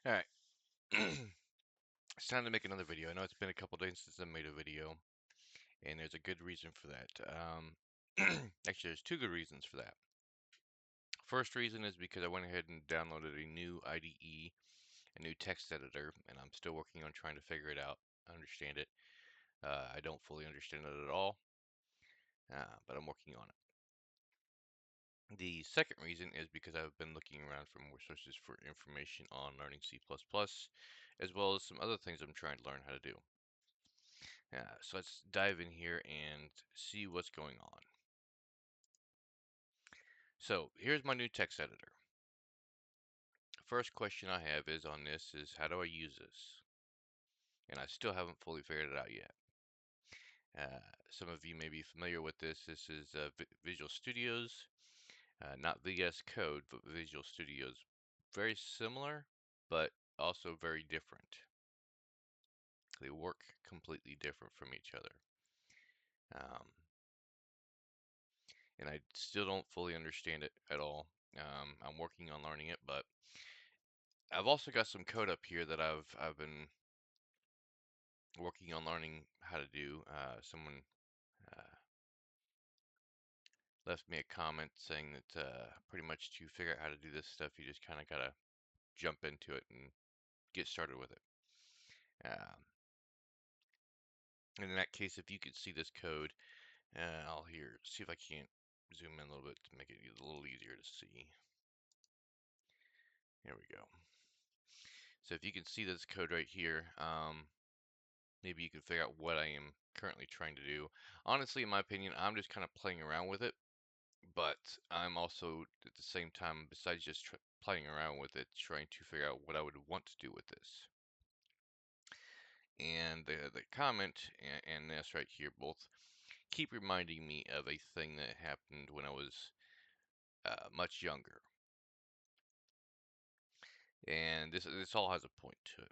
Alright, it's time to make another video. I know it's been a couple days since I made a video, and there's a good reason for that. Actually, there's two good reasons for that. First reason is because I went ahead and downloaded a new IDE, a new text editor, and I'm still working on trying to figure it out, understand it. I don't fully understand it at all, but I'm working on it. The second reason is because I've been looking around for more sources for information on learning C++, as well as some other things I'm trying to learn how to do. So let's dive in here and see what's going on. So here's my new text editor. First question I have is on this is how do I use this? And I still haven't fully figured it out yet. Some of you may be familiar with this. This is Visual Studios, not VS Code, but Visual Studios. Very similar, but also very different. They work completely different from each other. And I still don't fully understand it at all. I'm working on learning it, but I've also got some code up here that I've been working on learning how to do. Someone uh, left me a comment saying that pretty much to figure out how to do this stuff, you just kind of gotta jump into it and get started with it. Um, and in that case, if you could see this code, I'll see if I can't zoom in a little bit to make it a little easier to see. Here we go. So if you can see this code right here, maybe you can figure out what I am currently trying to do. Honestly, in my opinion, I'm just kind of playing around with it, but I'm also at the same time, besides just playing around with it, trying to figure out what I would want to do with this. And the comment and this right here both keep reminding me of a thing that happened when I was much younger. And this all has a point to it.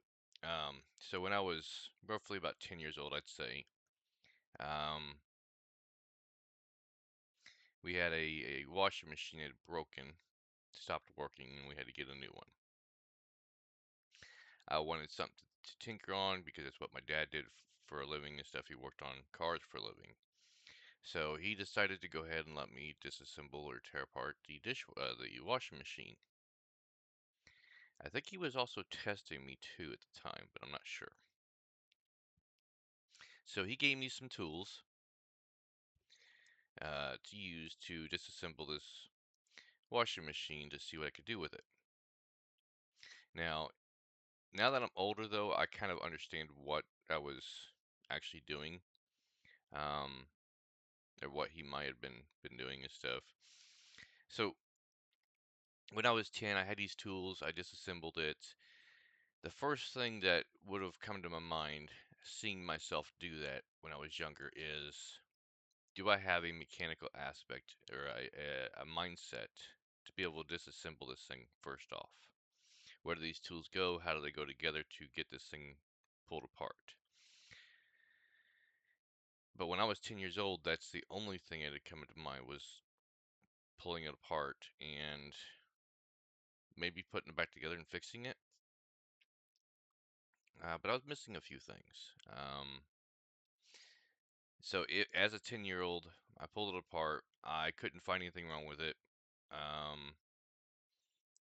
So when I was roughly about 10 years old, I'd say, um, we had a washing machine that had broken, stopped working, and we had to get a new one. I wanted something to tinker on because that's what my dad did for a living and stuff. He worked on cars for a living. So he decided to go ahead and let me disassemble or tear apart the washing machine. I think he was also testing me too at the time, but I'm not sure. So he gave me some tools to use to disassemble this washing machine to see what I could do with it. Now that I'm older, though, I kind of understand what I was actually doing, um, or what he might have been doing and stuff. So when I was 10, I had these tools. I disassembled it. The first thing that would have come to my mind, seeing myself do that when I was younger, is do I have a mechanical aspect or a mindset to be able to disassemble this thing first off? Where do these tools go? How do they go together to get this thing pulled apart? But when I was 10 years old, that's the only thing that had come into mind was pulling it apart and maybe putting it back together and fixing it. But I was missing a few things. So as a 10-year-old, I pulled it apart. I couldn't find anything wrong with it.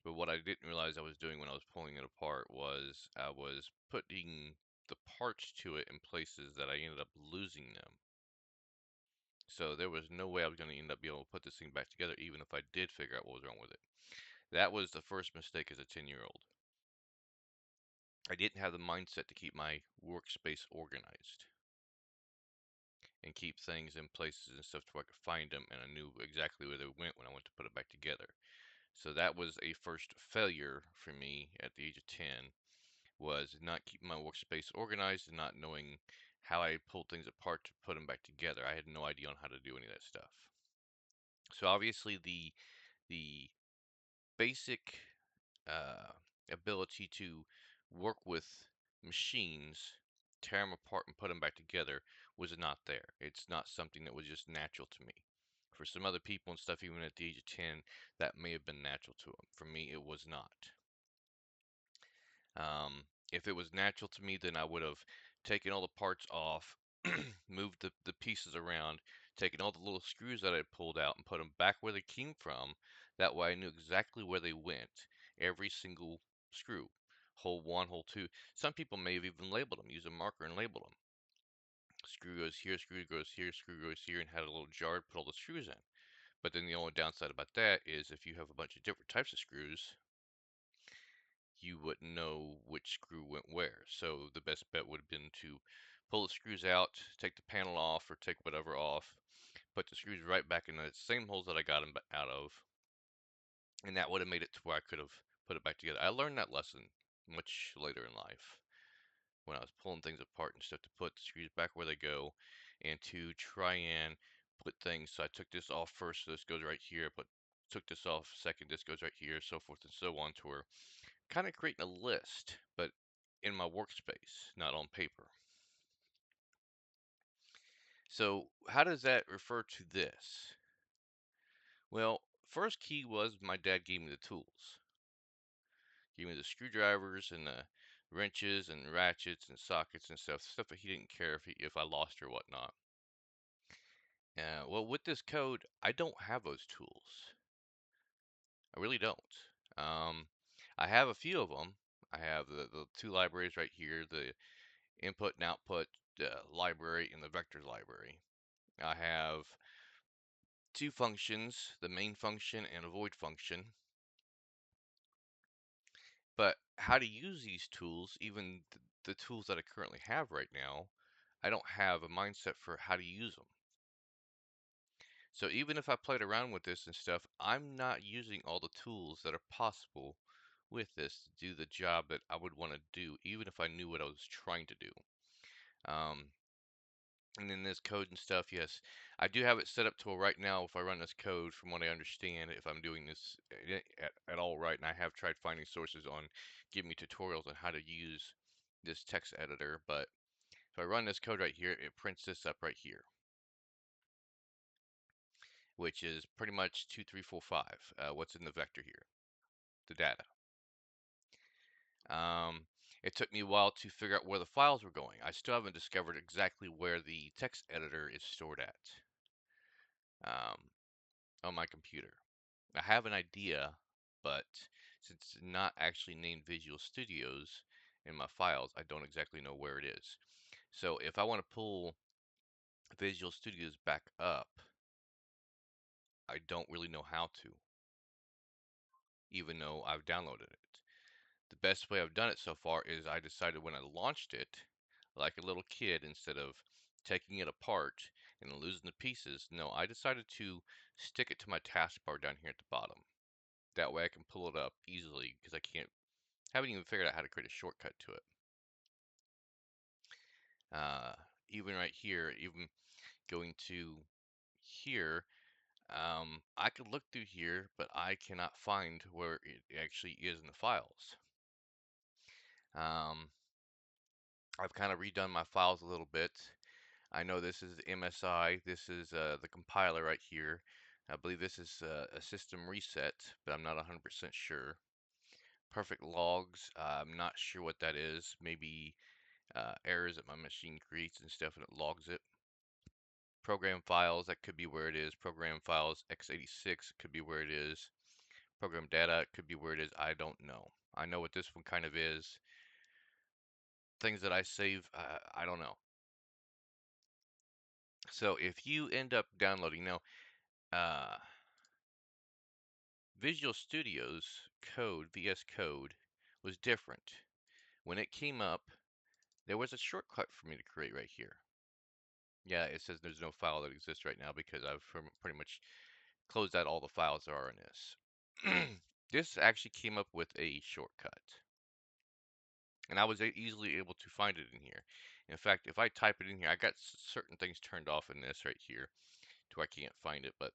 But what I didn't realize I was doing when I was pulling it apart was I was putting the parts to it in places that I ended up losing them. So there was no way I was going to end up being able to put this thing back together, even if I did figure out what was wrong with it. That was the first mistake as a 10-year-old. I didn't have the mindset to keep my workspace organized and keep things in places and stuff to where I could find them, and I knew exactly where they went when I went to put it back together. So that was a first failure for me at the age of 10, was not keeping my workspace organized and not knowing how I pulled things apart to put them back together. I had no idea on how to do any of that stuff. So obviously the basic uh, ability to work with machines, tear them apart and put them back together was not there. It's not something that was just natural to me. For some other people and stuff, even at the age of 10, that may have been natural to them. For me, it was not. If it was natural to me, then I would have taken all the parts off, moved the pieces around, taken all the little screws that I had pulled out and put them back where they came from. That way I knew exactly where they went, every single screw, hole one, hole two. Some people may have even labeled them, use a marker and labeled them. Screw goes here, screw goes here, screw goes here, and had a little jar to put all the screws in. But then the only downside about that is if you have a bunch of different types of screws, you wouldn't know which screw went where. So the best bet would have been to pull the screws out, take the panel off, or take whatever off, put the screws right back in the same holes that I got them out of, and that would have made it to where I could have put it back together. I learned that lesson much later in life when I was pulling things apart and stuff, to put the screws back where they go and to try and put things. So I took this off first, so this goes right here, but took this off second, this goes right here, so forth and so on, to where kind of creating a list, but in my workspace, not on paper. So how does that refer to this? Well, first key was my dad gave me the tools. Gave me the screwdrivers and the wrenches and ratchets and sockets and stuff that he didn't care if I lost or whatnot. Well, with this code, I don't have those tools. I really don't. Um, I have a few of them. I have the two libraries right here, the input and output library and the vectors library. I have two functions, the main function and a void function. But how to use these tools, even the tools that I currently have right now, I don't have a mindset for how to use them. So even if I played around with this and stuff, I'm not using all the tools that are possible with this to do the job that I would want to do, even if I knew what I was trying to do. Um, and then this code and stuff, yes, I do have it set up to where right now, if I run this code, from what I understand, if I'm doing this at all right, and I have tried finding sources on giving me tutorials on how to use this text editor, but if I run this code right here, it prints this up right here, which is pretty much 2, 3, 4, 5, what's in the vector here, the data. Um, it took me a while to figure out where the files were going. I still haven't discovered exactly where the text editor is stored at on my computer. I have an idea, but since it's not actually named Visual Studios in my files, I don't exactly know where it is. So if I want to pull Visual Studios back up, I don't really know how to, even though I've downloaded it. The best way I've done it so far is I decided when I launched it, like a little kid, instead of taking it apart and losing the pieces, no, I decided to stick it to my taskbar down here at the bottom. That way I can pull it up easily, because haven't even figured out how to create a shortcut to it. Uh, even right here, even going to here, I could look through here, but I cannot find where it actually is in the files. I've kind of redone my files a little bit. I know this is MSI, this is the compiler right here. I believe this is a system reset, but I'm not 100% sure. Perfect logs, I'm not sure what that is. Maybe errors that my machine creates and stuff, and it logs it. Program files, that could be where it is. Program files x86 could be where it is. Program data could be where it is. I don't know. I know what this one kind of is. Things that I save, I don't know. So if you end up downloading now, Visual Studio's code, VS Code, was different. When it came up, there was a shortcut for me to create right here. Yeah, it says there's no file that exists right now because I've pretty much closed out all the files there are in this. This actually came up with a shortcut, and I was easily able to find it in here. In fact, if I type it in here, I got certain things turned off in this right here to where I can't find it, but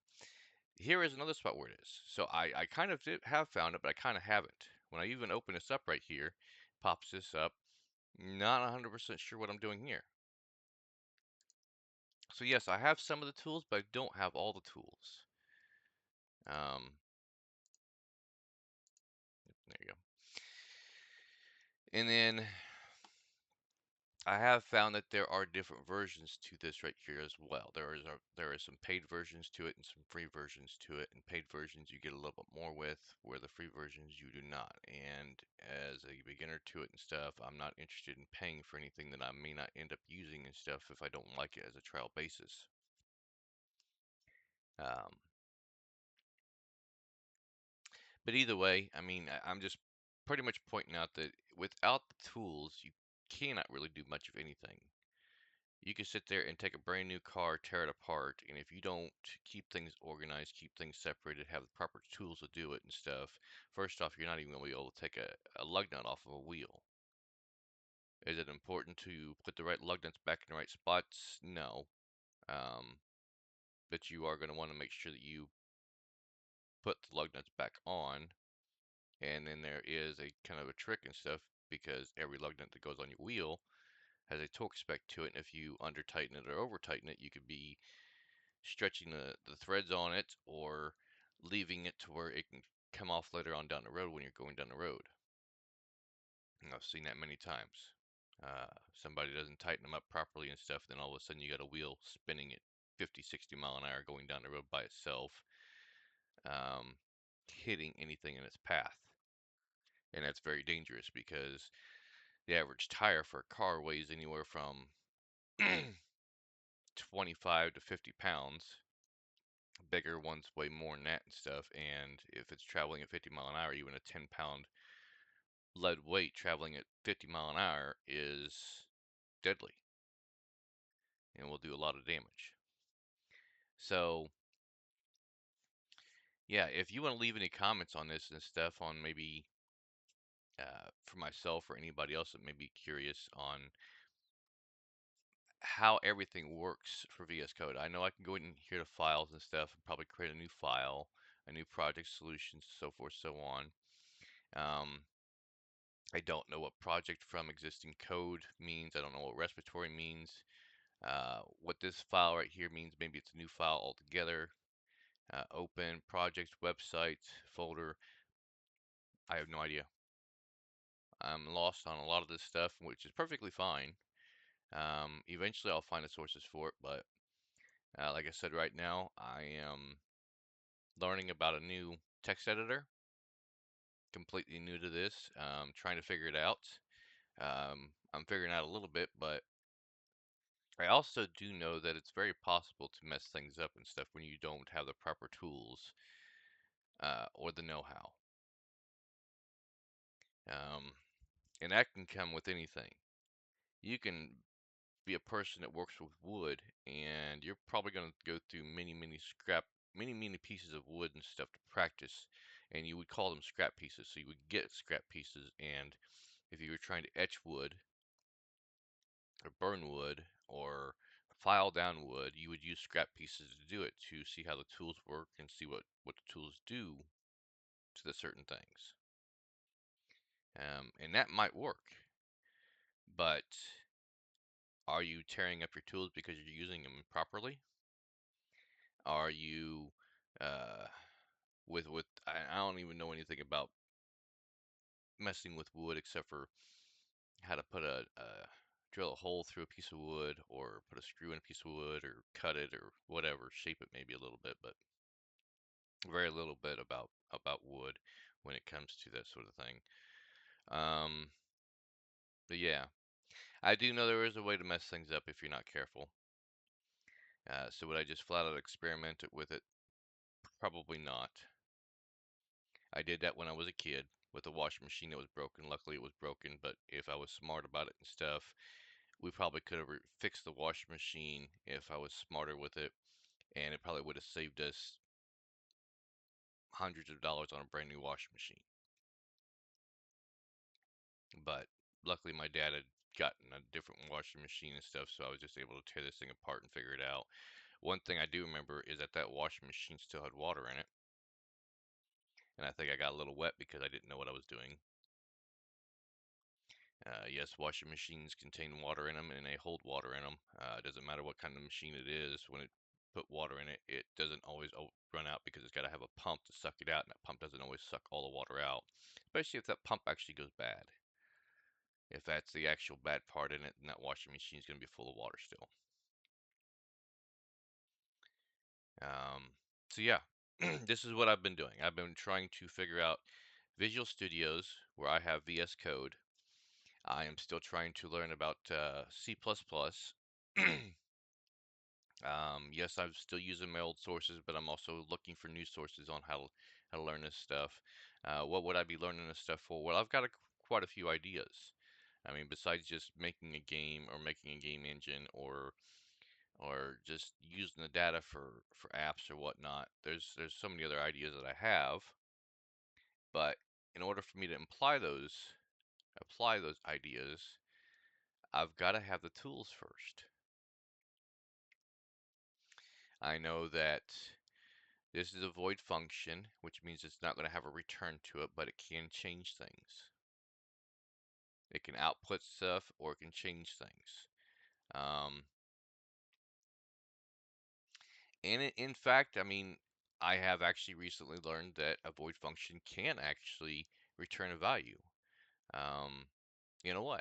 here is another spot where it is. So I kind of have found it, but I kind of haven't. When I even open this up right here, pops this up, not 100% sure what I'm doing here. So yes, I have some of the tools, but I don't have all the tools. There you go. And then I have found that there are different versions to this right here as well. There is some paid versions to it and some free versions to it. And paid versions you get a little bit more with, where the free versions you do not. And as a beginner to it and stuff, I'm not interested in paying for anything that I may not end up using and stuff if I don't like it as a trial basis. Um, but either way, I mean, I'm just pretty much pointing out that without the tools, you cannot really do much of anything. You can sit there and take a brand new car, tear it apart, and if you don't keep things organized, keep things separated, have the proper tools to do it and stuff, first off, you're not even going to be able to take a lug nut off of a wheel. Is it important to put the right lug nuts back in the right spots? No. Um, but you are going to want to make sure that you put the lug nuts back on. And then there is a kind of a trick and stuff because every lug nut that goes on your wheel has a torque spec to it. And if you under tighten it or over tighten it, you could be stretching the threads on it or leaving it to where it can come off later on down the road when you're going down the road. And I've seen that many times. Somebody doesn't tighten them up properly and stuff, then all of a sudden you got a wheel spinning at 50, 60 mile an hour going down the road by itself, um, hitting anything in its path. And that's very dangerous because the average tire for a car weighs anywhere from 25 to 50 pounds. Bigger ones weigh more than that and stuff. And if it's traveling at 50 mile an hour, even a 10-pound lead weight traveling at 50 mile an hour is deadly and will do a lot of damage. So, yeah, if you want to leave any comments on this and stuff, on maybe for myself or anybody else that may be curious on how everything works for VS Code. I know I can go in here to files and stuff and probably create a new file, a new project solutions, so forth, so on. Um, I don't know what project from existing code means. I don't know what respiratory means. What this file right here means, maybe it's a new file altogether. Open, projects, websites, folder. I have no idea. I'm lost on a lot of this stuff, which is perfectly fine. Eventually I'll find the sources for it, but like I said, right now I am learning about a new text editor, completely new to this, trying to figure it out. I'm figuring out a little bit, but I also do know that it's very possible to mess things up and stuff when you don't have the proper tools or the know-how. Um, and that can come with anything. You can be a person that works with wood, and you're probably going to go through many pieces of wood and stuff to practice, and you would call them scrap pieces. So you would get scrap pieces, and if you were trying to etch wood or burn wood or file down wood, you would use scrap pieces to do it to see how the tools work and see what the tools do to the certain things. And that might work, but are you tearing up your tools because you're using them improperly? Are you uh, with I don't even know anything about messing with wood except for how to put drill a hole through a piece of wood or put a screw in a piece of wood or cut it or whatever, shape it maybe a little bit, but very little bit about wood when it comes to that sort of thing. Um, but yeah, I do know there is a way to mess things up if you're not careful. So would I just flat out experiment with it? Probably not. I did that when I was a kid with a washing machine that was broken. Luckily, it was broken, but if I was smart about it and stuff, we probably could have fixed the washing machine if I was smarter with it, and it probably would have saved us hundreds of dollars on a brand new washing machine. But luckily, my dad had gotten a different washing machine and stuff, so I was just able to tear this thing apart and figure it out. One thing I do remember is that washing machine still had water in it, and I think I got a little wet because I didn't know what I was doing. Yes, washing machines contain water in them and they hold water in them. It doesn't matter what kind of machine it is. When it put water in it, it doesn't always run out because it's got to have a pump to suck it out, and that pump doesn't always suck all the water out, especially if that pump actually goes bad. If that's the actual bad part in it, then that washing machine is going to be full of water still. So yeah, this is what I've been doing. I've been trying to figure out Visual Studios where I have VS Code. I am still trying to learn about C++. Yes, I'm still using my old sources, but I'm also looking for new sources on how to learn this stuff. What would I be learning this stuff for? Well, I've got quite a few ideas. I mean, besides just making a game or making a game engine or just using the data for apps or whatnot. There's so many other ideas that I have, but in order for me to apply those ideas, I've got to have the tools first. I know that this is a void function, which means it's not going to have a return to it, but it can change things. It can output stuff or it can change things. Um, and in fact, I mean, I have actually recently learned that a void function can actually return a value in a way.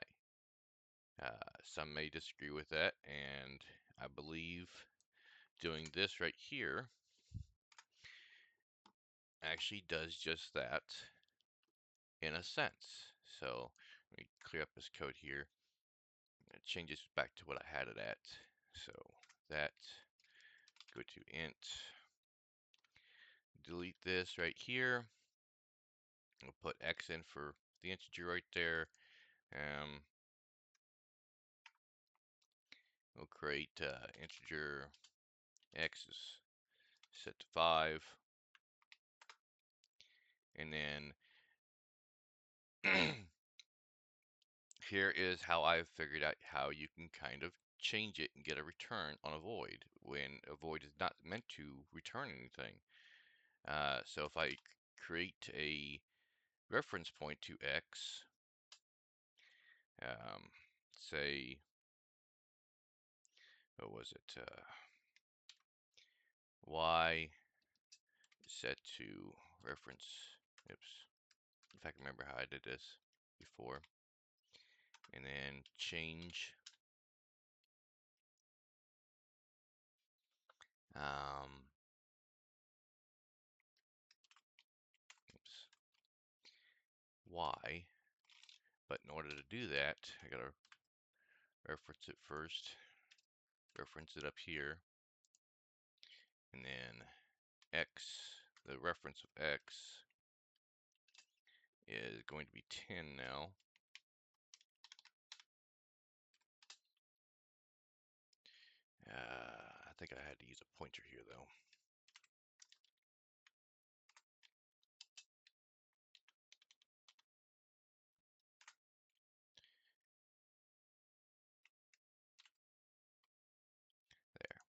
Some may disagree with that, and I believe doing this right here actually does just that in a sense. So let me clear up this code here. It changes back to what I had it at. So that, go to int, delete this right here. We'll put x in for the integer right there. We'll create integer x is set to 5. And then here is how I've figured out how you can kind of change it and get a return on a void when a void is not meant to return anything. So if I create a reference point to x, say, what was it, y set to reference, oops, if I can remember how I did this before, and then change oops, y, but in order to do that, I gotta reference it first, reference it up here, and then x, the reference of x is going to be 10 now. I think I had to use a pointer here though. There.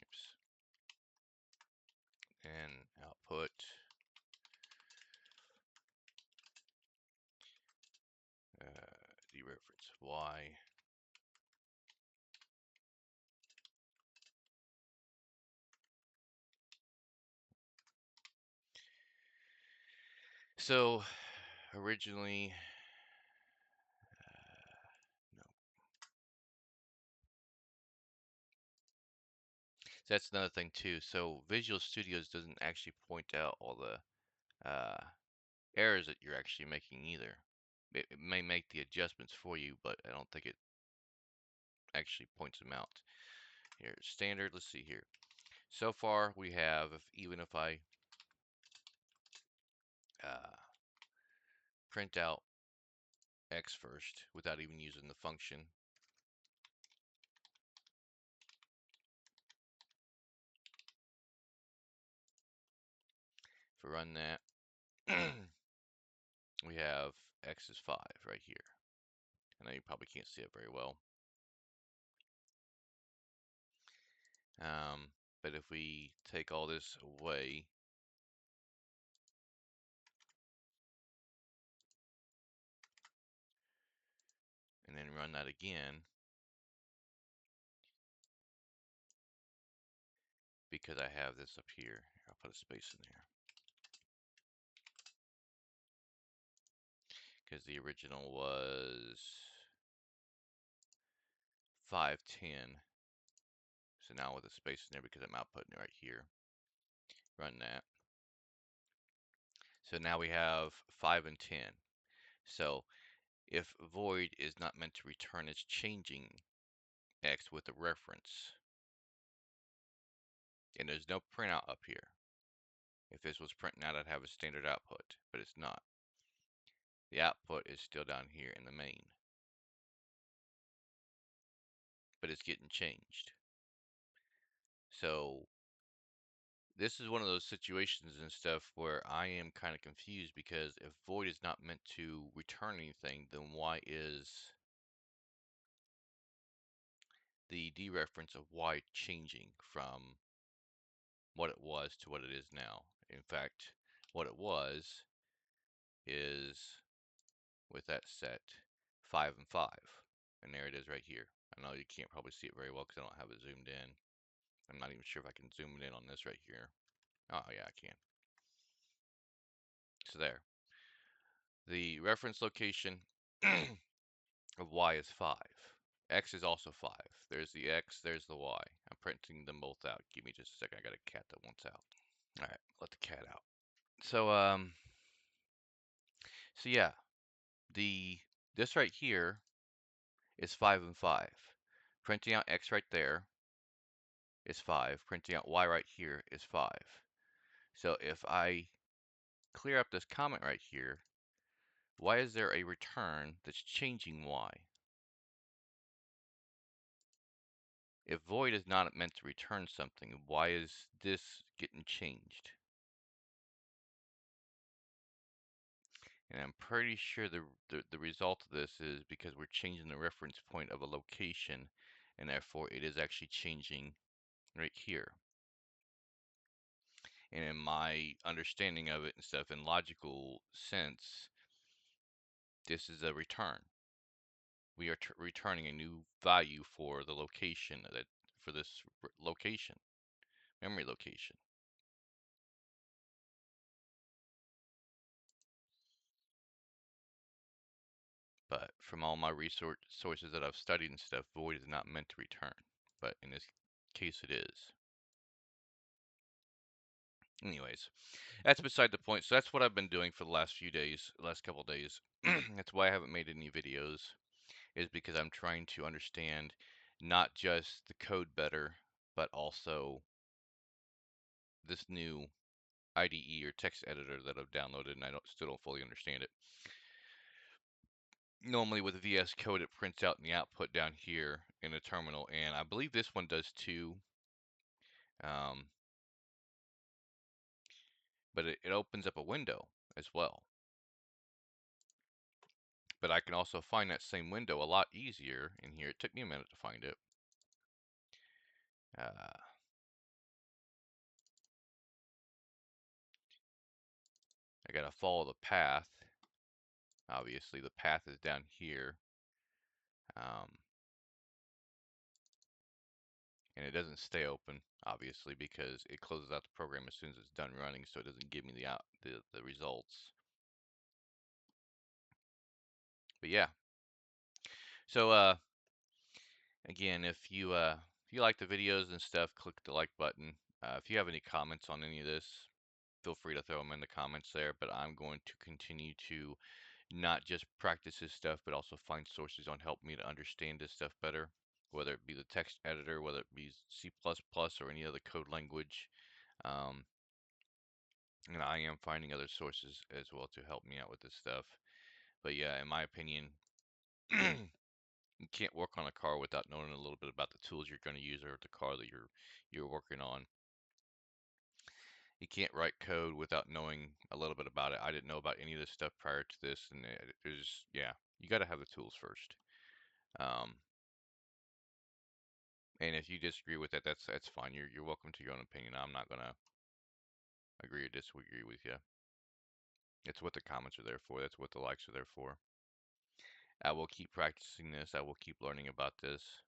Oops. And output dereference y. So originally, no. That's another thing too. So Visual Studios doesn't actually point out all the errors that you're actually making either. It may make the adjustments for you, but I don't think it actually points them out. Here, standard, let's see here. So far we have, even if I print out x first without even using the function, if I run that, we have x is 5 right here. I know you probably can't see it very well. But if we take all this away, and then run that again, because I have this up here, I'll put a space in there. because the original was 510. So now with a space in there because I'm outputting it right here. Run that. So now we have 5 and 10. So if void is not meant to return, it's changing X with a reference. And there's no printout up here. If this was printing out, I'd have a standard output, but it's not. The output is still down here in the main, but it's getting changed. So this is one of those situations and stuff where I am kind of confused, because if void is not meant to return anything, then why is the dereference of Y changing from what it was to what it is now? In fact, what it was is, with that set, 5 and 5. And there it is right here. I know you can't probably see it very well because I don't have it zoomed in. I'm not even sure if I can zoom in on this right here. Oh, yeah, I can. So there. The reference location of Y is 5. X is also 5. There's the X, there's the Y. I'm printing them both out. Give me just a second. I got a cat that wants out. All right, let the cat out. So yeah, this right here is 5 and 5. Printing out X right there is 5. Printing out Y right here is 5. So if I clear up this comment right here, why is there a return that's changing Y? If void is not meant to return something, why is this getting changed? And I'm pretty sure the result of this is because we're changing the reference point of a location, and therefore it is actually changing right here. And in my understanding of it and stuff, in logical sense, this is a return. We are returning a new value for the location for this location, memory location. But from all my sources that I've studied and stuff, void is not meant to return. But in this case, it is. Anyways, that's beside the point. So that's what I've been doing for the last few days, last couple days. That's why I haven't made any videos, is because I'm trying to understand not just the code better, but also this new IDE or text editor that I've downloaded, and I still don't fully understand it. Normally with VS Code, it prints out in the output down here in the terminal, and I believe this one does too. But it opens up a window as well. But I can also find that same window a lot easier in here. It took me a minute to find it. I gotta follow the path. Obviously, the path is down here. And it doesn't stay open, obviously, because it closes out the program as soon as it's done running, so it doesn't give me the results. But yeah. So again, if you like the videos and stuff, click the like button. If you have any comments on any of this, feel free to throw them in the comments there. But I'm going to continue to not just practice this stuff, but also find sources on help me to understand this stuff better, whether it be the text editor, whether it be C++ or any other code language. And I am finding other sources as well to help me out with this stuff. But yeah, in my opinion, you can't work on a car without knowing a little bit about the tools you're going to use, or the car that you're working on. You can't write code without knowing a little bit about it. I didn't know about any of this stuff prior to this, and there's, yeah, you got to have the tools first. And if you disagree with that, that's fine. You're welcome to your own opinion. I'm not gonna agree or disagree with you. It's what the comments are there for. That's what the likes are there for. I will keep practicing this. I will keep learning about this.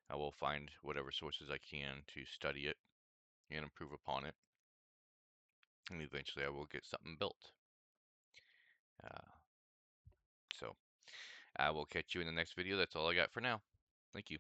I will find whatever sources I can to study it and improve upon it. And eventually I will get something built. So I will catch you in the next video. That's all I got for now. Thank you.